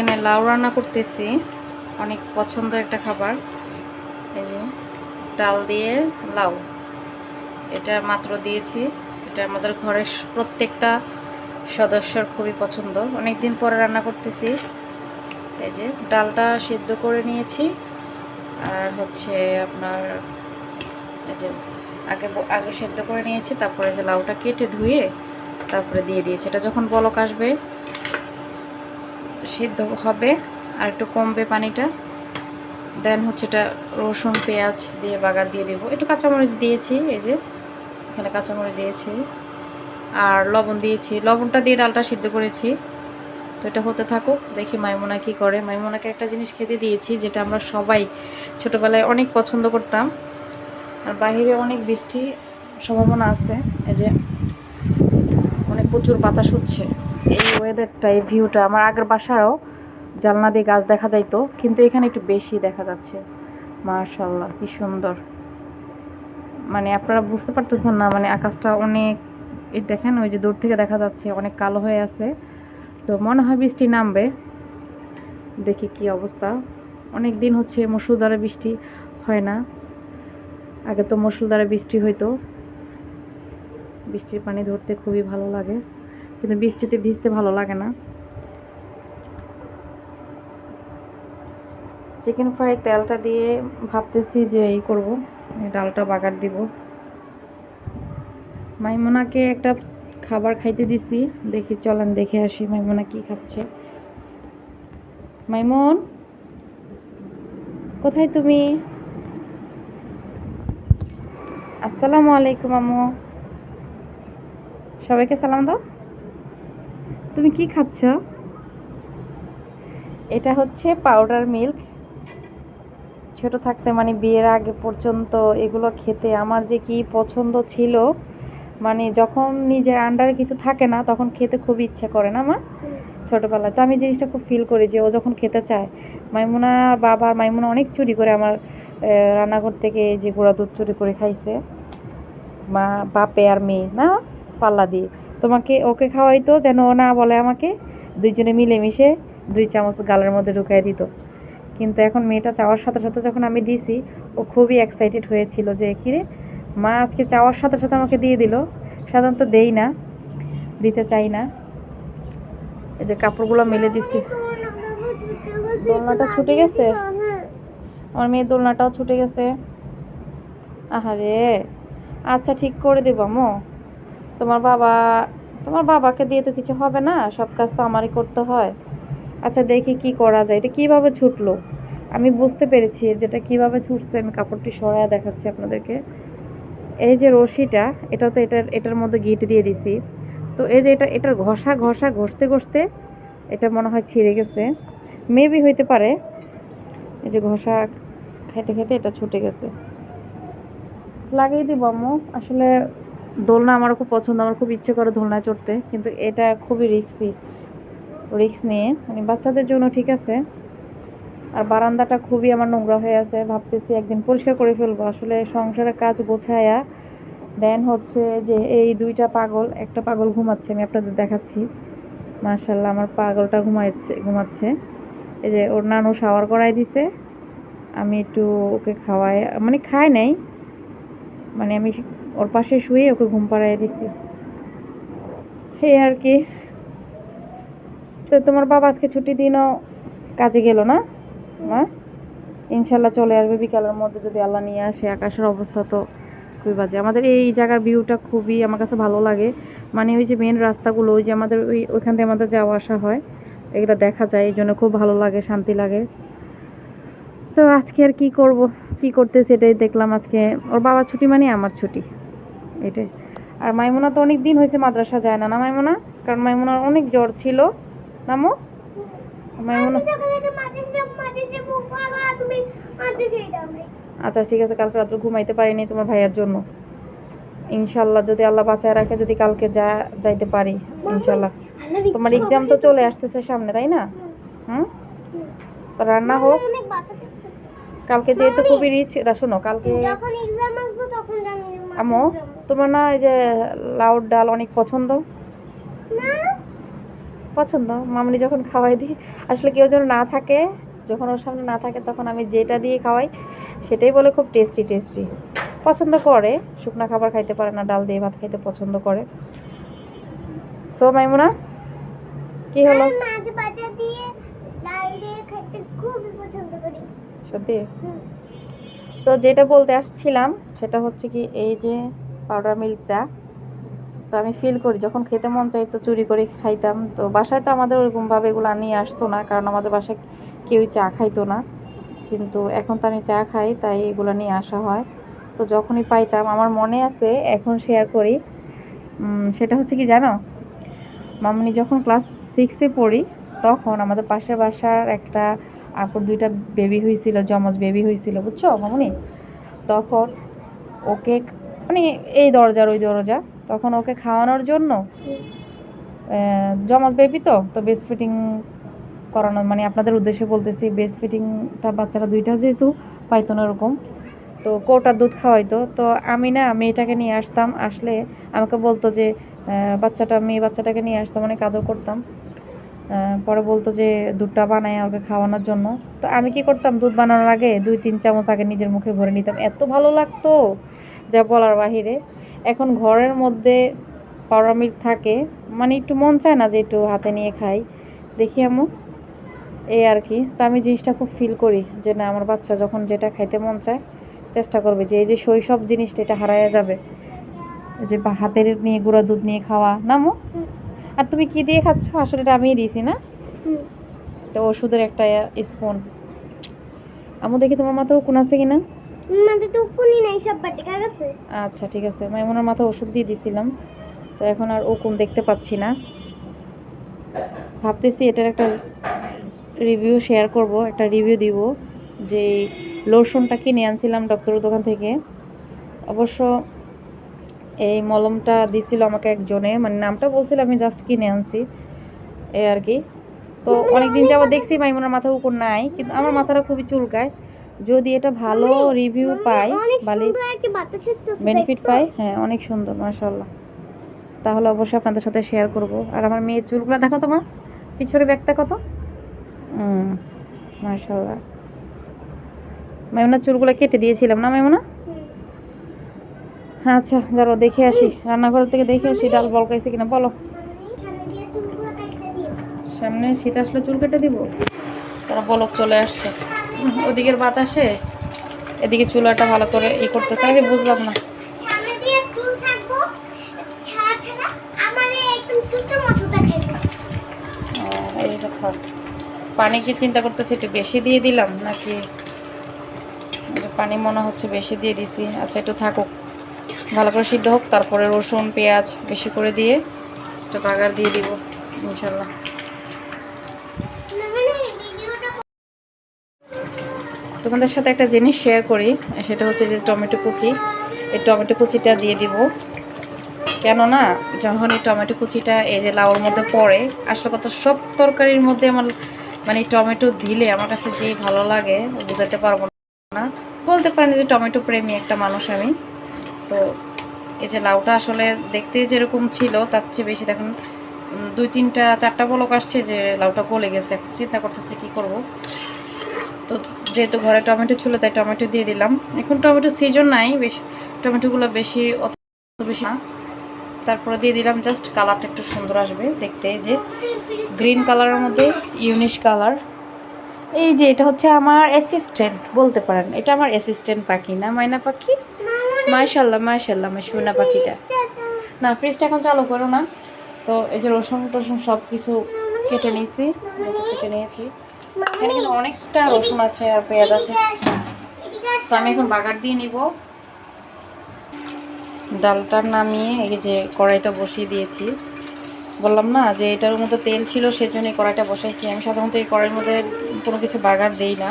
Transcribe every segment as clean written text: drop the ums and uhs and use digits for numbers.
এখানে লাউ রান্না করতেছি, অনেক পছন্দ একটা খাবার। এই যে ডাল দিয়ে লাউ, এটা মাত্র দিয়েছি। এটা আমাদের ঘরের প্রত্যেকটা সদস্যর খুবই পছন্দ, অনেক দিন পরে রান্না করতেছি। এই যে ডালটা সিদ্ধ করে নিয়েছি, আর হচ্ছে আপনার এই যে আগে আগে সেদ্ধ করে নিয়েছি, তারপরে যে লাউটা কেটে ধুয়ে তারপরে দিয়ে দিয়েছি। এটা যখন বলক আসবে, সিদ্ধ হবে আর একটু কমবে পানিটা, দেন হচ্ছে এটা রসুন পেঁয়াজ দিয়ে বাগার দিয়ে দেবো। একটু কাঁচামরিচ দিয়েছি, এই যে এখানে কাঁচামরিচ দিয়েছি আর লবণ দিয়েছি। লবণটা দিয়ে ডালটা সিদ্ধ করেছি। তো এটা হতে থাকুক, দেখি মাইমুনা কি করে। মাইমুনাকে একটা জিনিস খেতে দিয়েছি যেটা আমরা সবাই ছোটোবেলায় অনেক পছন্দ করতাম। আর বাইরে অনেক বৃষ্টি সম্ভাবনা আছে, এই যে অনেক প্রচুর বাতাস হচ্ছে। এই ওয়েদারটা, এই ভিউটা আমার আগের বাসারও জানলা দিয়ে গাছ দেখা যাইতো, কিন্তু এখানে একটু বেশি দেখা যাচ্ছে। মাশাআল্লাহ কি সুন্দর, মানে আপনারা বুঝতে পারতেছেন না, মানে আকাশটা অনেক, এই দেখেন ওই যে দূর থেকে দেখা যাচ্ছে অনেক কালো হয়ে আছে। তো মনে হয় বৃষ্টি নামবে, দেখি কি অবস্থা। অনেক দিন হচ্ছে মুষলধারে বৃষ্টি হয় না, আগে তো মুষলধারে বৃষ্টি হইতো। বৃষ্টির পানি ধরতে খুবই ভালো লাগে, কিন্তু বৃষ্টিতে ভিজতে ভালো লাগে না। চিকেন ফ্রাই তেলটা দিয়ে ভাবতেছি যে এই করবো, ডালটা বাগার দিব। মাইমুনাকে একটা খাবার খাইতে দিছি, দেখি চলেন দেখে আসি মাইমুনা কি খাচ্ছে। মাইমুন কোথায় তুমি? আসসালামু আলাইকুম আম্মু, সবাইকে সালাম দাও। তুমি কি খাচ্ছ? এটা হচ্ছে পাউডার মিল্ক। ছোট থাকতে মানে বিয়ের আগে পর্যন্ত এগুলো খেতে আমার যে কি পছন্দ ছিল, মানে যখন নিজের আন্ডারে কিছু থাকে না তখন খেতে খুব ইচ্ছা করে না মা? ছোটবেলায় তো আমি জিনিসটা খুব ফিল করি যে ও যখন খেতে চায়। মাইমুনা বাবা মাইমুনা অনেক চুরি করে আমার রান্নাঘর থেকে যে গুঁড়া দুধ চুরি করে খাইছে, মা বাপে আর মেয়ে না পাল্লা দিয়ে। তোমাকে ওকে খাওয়াইতো যেন ও না বলে আমাকে, দুইজনে মিলেমিশে 2 চামচ গালের মধ্যে ঢুকাই দিত। কিন্তু এখন মেয়েটা চাওয়ার সাথে সাথে যখন আমি দিছি, ও খুবই এক্সাইটেড হয়েছিল যে কিরে মা আজকে চাওয়ার সাথে সাথে আমাকে দিয়ে দিল। সাধারণত দেই না, দিতে চাই না। এই যে কাপড়গুলো মেলে দিচ্ছি। দোলনাটা ছুটে গেছে, আমার মেয়ের দোলনাটাও ছুটে গেছে। আহারে, আচ্ছা ঠিক করে দেবো আম্মু। তোমার বাবা, তোমার বাবাকে দিয়ে তো কিছু হবে না, সব কাজ তো আমারই করতে হয়। আচ্ছা দেখি কি করা যায়। এটা কিভাবে ছুটলো আমি বুঝতে পেরেছি, যেটা কিভাবে ছুটছে আমি কাপড়টি সরায়া দেখাচ্ছি আপনাদেরকে। এই যে রশিটা, এটা তো এটার মধ্যে গিট দিয়ে দিছি। তো এই যে এটার ঘষা ঘষা ঘষতে ঘষতে এটা মনে হয় ছিঁড়ে গেছে, মেবি হইতে পারে। এই যে ঘষা খেতে খেতে এটা ছুটে গেছে। লাগিয়ে দিব আম্মু। আসলে দোলনা আমারও খুব পছন্দ, আমার খুব ইচ্ছে করে দোলনায় চড়তে, কিন্তু এটা খুবই রিস্ক নিয়ে, মানে বাচ্চাদের জন্য ঠিক আছে। আর বারান্দাটা খুবই আমার নোংরা হয়ে আছে, ভাবতেছি একদিন পরিষ্কার করে ফেলবো। আসলে সংসারের কাজ গোছায়া দেন হচ্ছে যে এই দুইটা পাগল, একটা পাগল ঘুমাচ্ছে, আমি আপনাদের দেখাচ্ছি। মাশাআল্লাহ আমার পাগলটা ঘুমাচ্ছে। এই যে ওর নানু শাওয়ার করাই দিছে, আমি একটু ওকে খাওয়াই, মানে খাই নাই, মানে আমি ওর পাশে শুয়ে ওকে ঘুম পাড়াই দিছি, এই আর কি। তো তোমার বাবা আজকে ছুটি দিনও কাজে গেল না মা? ইনশাল্লাহ চলে আসবে বিকালের মধ্যে যদি আল্লাহ নিয়ে আসে। আকাশের অবস্থা তো খুবই বাজে। আমাদের এই জায়গার ভিউটা খুবই আমার কাছে ভালো লাগে, মানে ওই যে মেন রাস্তাগুলো, ওই যে আমাদের ওইখান থেকে আমাদের যাওয়া আসা হয়, এগুলো দেখা যায়, এই জন্য খুব ভালো লাগে, শান্তি লাগে। তো আজকে আর কি করব, কি করতেছে এটাই দেখলাম। আজকে ওর বাবার ছুটি মানে আমার ছুটি, এটাই। আর মাইমুনা তো অনেক দিন হয়েছে মাদ্রাসা যায় না, না মাইমুনা? কারণ মাইমুনার অনেক জ্বর ছিল নামো। মাইমুনা আচ্ছা ঠিক আছে, কালকে রাত্রে ঘুমাইতে পারিনি তোমার ভাইয়ের জন্য। ইনশাল্লাহ যদি আল্লাহ বাঁচায় রাখে, যদি কালকে যাইতে পারি ইনশাল্লাহ। তোমার এক্সাম তো চলে আসতেছে সামনে, তাই না? হুম, রান্না হোক কালকে, যেহেতু খুবই রিচ। শোনো কালকে আম্মু, তোমার না এই যে লাউর ডাল অনেক পছন্দ, পছন্দ। মামনি যখন খাওয়াই দিই, আসলে কেউ যেন না থাকে, যখন ওর সামনে না থাকে তখন আমি যেটা দিয়ে খাওয়াই সেটাই বলে খুব টেস্টি টেস্টি। পছন্দ করে, শুকনা খাবার খাইতে পারে না, ডাল দিয়ে ভাত খাইতে পছন্দ করে। তো মাইমুনা কি হলো? সত্যি? তো যেটা বলতে আসছিলাম সেটা হচ্ছে কি, এই যে পাউডার মিল্কটা, তো আমি ফিল করি যখন খেতে মন চাই তো চুরি করে খাইতাম। তো বাসায় তো আমাদের ওরকমভাবে এগুলো নিয়ে আসতো না, কারণ আমাদের বাসায় কেউই চা খাইতো না। কিন্তু এখন তো আমি চা খাই, তাই এগুলো নিয়ে আসা হয়। তো যখনই পাইতাম, আমার মনে আছে, এখন শেয়ার করি। সেটা হচ্ছে কি জানো, মামনি যখন ক্লাস 6-এ পড়ি, তখন আমাদের পাশের বাসার একটা আপুর 2টা বেবি হয়েছিল, যমজ বেবি হয়েছিল, বুঝছো মামনি? তখন ওকে, মানে এই দরজার ওই দরজা, তখন ওকে খাওয়ানোর জন্য, যমজ বেবি তো তো ব্রেস্ট ফিডিং করানো, মানে আপনাদের উদ্দেশ্যে বলতেছি, ব্রেস্ট ফিডিংটা বাচ্চারা 2টা যেহেতু পাইতো না ওরকম, তো কোটার দুধ খাওয়াইতো। তো আমি না মেয়েটাকে নিয়ে আসতাম, আসলে আমাকে বলতো যে মেয়ে বাচ্চাটাকে নিয়ে আসতাম, অনেক আদর করতাম। পরে বলতো যে দুধটা বানায় ওকে খাওয়ানোর জন্য। তো আমি কি করতাম, দুধ বানানোর আগে 2-3 চামচ আগে নিজের মুখে ভরে নিতাম, এত ভালো লাগতো যা বলার বাহিরে। এখন ঘরের মধ্যে পাউডার মিল্ক থাকে, মানে একটু মন চায় না যে একটু হাতে নিয়ে খাই, দেখি আম্মু, এই আর কি। তো আমি জিনিসটা খুব ফিল করি যে না, আমার বাচ্চা যখন যেটা খাইতে মন চায় চেষ্টা করবে যে এই যে শৈশব জিনিসটা, এটা হারায়া যাবে, যে হাতের নিয়ে গুঁড়া দুধ নিয়ে খাওয়া না মো। আর তুমি কি দিয়ে খাচ্ছ? আসলে এটা আমিই দিয়েছি না, এটা ওষুধের একটা স্পুন। আমু দেখি তোমার মাথায় উকুন আছে কিনা? মাথাতে উকুনই নাই, সব বাটিকা গেছে। আচ্ছা ঠিক আছে, মাইমুনার মাথায় ওষুধ দিয়ে দিছিলাম, তো এখন আর উকুন দেখতে পাচ্ছি না। ভাবতেছি এটার একটা রিভিউ শেয়ার করব, একটা রিভিউ দিব, যে লোশনটা কিনে আনছিলাম ডক্টরের দোকান থেকে। অবশ্য এই মলমটা দিছিল আমাকে একজনে, মানে নামটা বলছিল, আমি জাস্ট কিনে আনছি এই আর কি। তো অনেকদিন যাবত দেখছি মাইমুনার মাথা উকুন নাই, কিন্তু আমার মাথাটা খুবই চুলকায়। যদি এটা ভালো রিভিউ পাই, ভালো বেনিফিট পাই, হ্যাঁ অনেক সুন্দর মাশাআল্লাহ, তাহলে অবশ্যই আপনাদের সাথে শেয়ার করব। আর আমার মেয়ের চুলগুলো দেখো তোমার পিছনে ব্যাগটা কত মাশাআল্লাহ। মাইমুনার চুলগুলো কেটে দিয়েছিলাম না মাইমুনা? আচ্ছা যারা দেখে আসি, রান্নাঘর থেকে দেখে আসি ডাল বলকাইছে কিনা। বলো, সামনে শীত আসলে চুল কেটে দিব? তারা বলক চলে আসছে, ওদিকের বাতাসে এদিকে চুলাটা ভালো করে করতেছে, আমি বুঝলাম না। সামনে দিয়ে চুল থাকবো ছাড়া ছাড়া, আমারে একদম চুচুর মতো দেখাইবে। এই কথা। পানি কি চিন্তা করতেছি একটু বেশি দিয়ে দিলাম নাকি, পানি মনে হচ্ছে বেশি দিয়ে দিছি। আচ্ছা একটু থাকুক, ভালো করে সিদ্ধ হোক, তারপরে রসুন পেঁয়াজ বেশি করে দিয়ে একটা বাগার দিয়ে দিব ইনশাল্লাহ। তোমাদের সাথে একটা জিনিস শেয়ার করি, সেটা হচ্ছে যে টমেটো কুচি, এই টমেটো কুচিটা দিয়ে দিব। কেননা যখন এই টমেটো কুচিটা এই যে লাউর মধ্যে পড়ে, আসলে কত সব তরকারির মধ্যে আমার মানে টমেটো দিলে আমার কাছে যে ভালো লাগে বোঝাতে পারবো না। বলতে পারেন যে টমেটো প্রেমী একটা মানুষ আমি। তো এই যে লাউটা আসলে দেখতে যেরকম ছিল তার চেয়ে বেশি, দেখুন 2-3-4টা বলক আসছে যে লাউটা গলে গেছে। এখন চিন্তা করতেছে কি করব। তো যেহেতু ঘরে টমেটো ছিল তাই টমেটো দিয়ে দিলাম। এখন টমেটো সিজন নাই, বেশি টমেটোগুলো বেশি অত বেশি না। তারপরে দিয়ে দিলাম, জাস্ট কালারটা একটু সুন্দর আসবে দেখতে, যে গ্রিন কালারের মধ্যে ইউনিশ কালার। এই যে এটা হচ্ছে আমার অ্যাসিস্ট্যান্ট বলতে পারেন, এটা আমার অ্যাসিস্ট্যান্ট পাখি না মাইনা পাখি। মাশাআল্লাহ মাশাআল্লাহ আমার সোনা পাখিটা। না ফ্রিজটা এখন চালু করো না। তো এই যে রসুন টসুন সব কিছু কেটে নিয়েছি, কেটে নিয়েছি। এখানে কিন্তু অনেকটা রসুন আছে আর পেঁয়াজ আছে। তো আমি এখন বাগার দিয়ে নিব। ডালটা নামিয়ে এই যে কড়াইটা বসিয়ে দিয়েছি। বললাম না যে এটার মধ্যে তেল ছিল, সেজন্য কড়াইটা বসাইছি। আমি সাধারণত এই কড়াইয়ের মধ্যে কোনো কিছু বাগার দেই না,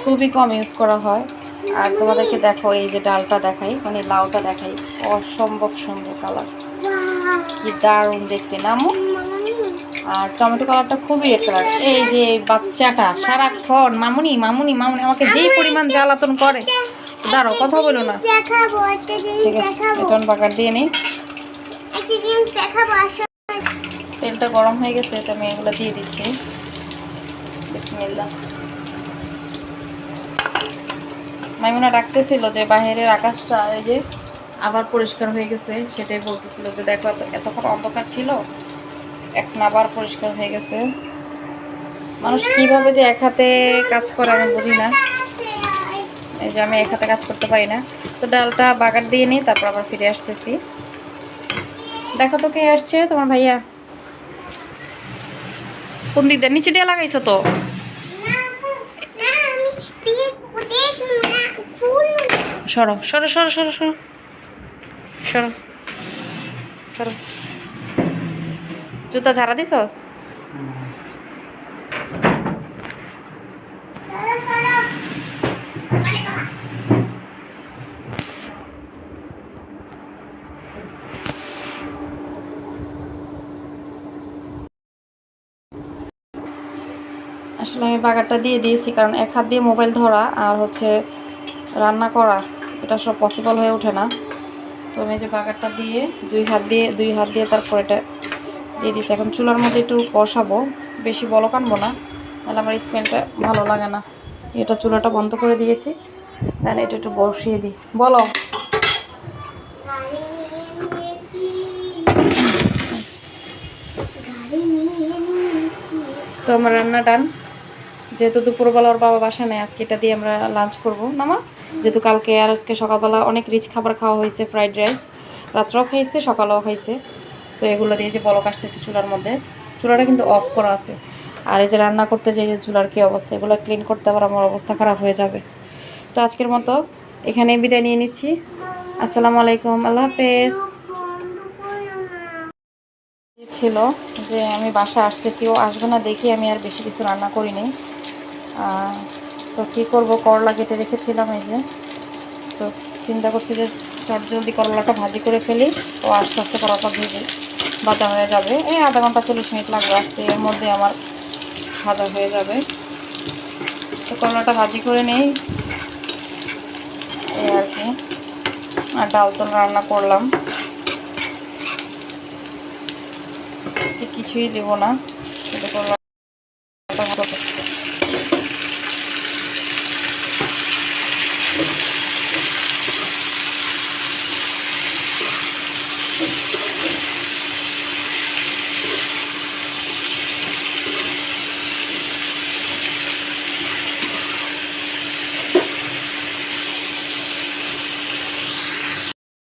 খুবই কম ইউজ করা হয়। আর তোমাদেরকে দেখো এই যে ডালটা দেখাই, মানে লাউটা দেখাই, অসম্ভব সুন্দর কালার, কি দারুণ দেখতে নামো। আর টমেটো কালারটা খুবই রেড কালার। এই যে বাচ্চাটা সারাক্ষণ মামুনি মামুনি মামুনি আমাকে যেই পরিমাণ জ্বালাতন করে, দাঁড়াও কথা বলো না, ঠিক আছে এখন বাগার দিয়ে নিই। তেলটা গরম হয়ে গেছে, এটা আমি এগুলো দিয়ে দিচ্ছি। বিসমিল্লাহ। মাইমুনা ডাকতেছিল যে বাইরের আকাশটা এই যে আবার পরিষ্কার হয়ে গেছে, সেটাই বলতেছিল যে দেখো এতক্ষণ অন্ধকার ছিল, এখন আবার পরিষ্কার হয়ে গেছে। মানুষ কিভাবে যে এক হাতে কাজ করে আমি বুঝি না। এই যে আমি এক হাতে কাজ করতে পারি না। তো ডালটা বাগার দিয়ে নিই, তারপর আবার ফিরে আসতেছি। দেখো তো কে আসছে, তোমার ভাইয়া। কোন দিক দিয়ে? নিচে দিয়ে লাগাইছো তো। সরো সরো সরো সরো সরো সরো সরো। জুতা ঝাড়া দিছ? আসলে আমি বাগারটা দিয়ে দিয়েছি, কারণ এক হাত দিয়ে মোবাইল ধরা আর হচ্ছে রান্না করা, এটা সব পসিবল হয়ে ওঠে না। তো আমি যে বাগারটা দিয়ে দুই হাত দিয়ে তারপর এটা দিয়ে দিচ্ছি। এখন চুলার মধ্যে একটু বসাবো, বেশি বলক আনবো না, তাহলে আমার স্মেলটা ভালো লাগে না। এটা চুলাটা বন্ধ করে দিয়েছি, তাহলে এটা একটু বসিয়ে দিই। বলো। তো আমার রান্না ডান। যেহেতু দুপুরবেলা ওর বাবা বাসা নেই, আজকে এটা দিয়ে আমরা লাঞ্চ করবো না মা। যেহেতু কালকে আর আজকে সকালবেলা অনেক রিচ খাবার খাওয়া হয়েছে, ফ্রাইড রাইস, রাত্রেও খাইছে সকালেও খাইছে। তো এগুলো দিয়ে যে বলক আসতেছে চুলার মধ্যে, চুলাটা কিন্তু অফ করা আছে। আর এই যে রান্না করতে যে চুলার কী অবস্থা, এগুলো ক্লিন করতে আবার আমার অবস্থা খারাপ হয়ে যাবে। তো আজকের মতো এখানেই বিদায় নিয়ে নিচ্ছি। আসসালামু আলাইকুম, আল্লাহ হাফেজ। ছিল যে আমি বাসা আসতেছি, ও আসবে না দেখি আমি আর বেশি কিছু রান্না করিনি। তো কী করবো, করলা কেটে রেখেছিলাম এই যে। তো চিন্তা করছি যে চটজলদি করলাটা ভাজি করে ফেলি, ও আস্তে আস্তে করলাটা ভেজে ভাজা হয়ে যাবে। এই আধা ঘন্টা 40 মিনিট লাগবে আসতে, এর মধ্যে আমার ভাজা হয়ে যাবে। তো করলাটা ভাজি করে নেই এই আর কি। আর ডাল তো রান্না করলাম, কিছুই দেবো না, শুধু করলাটা ভালো।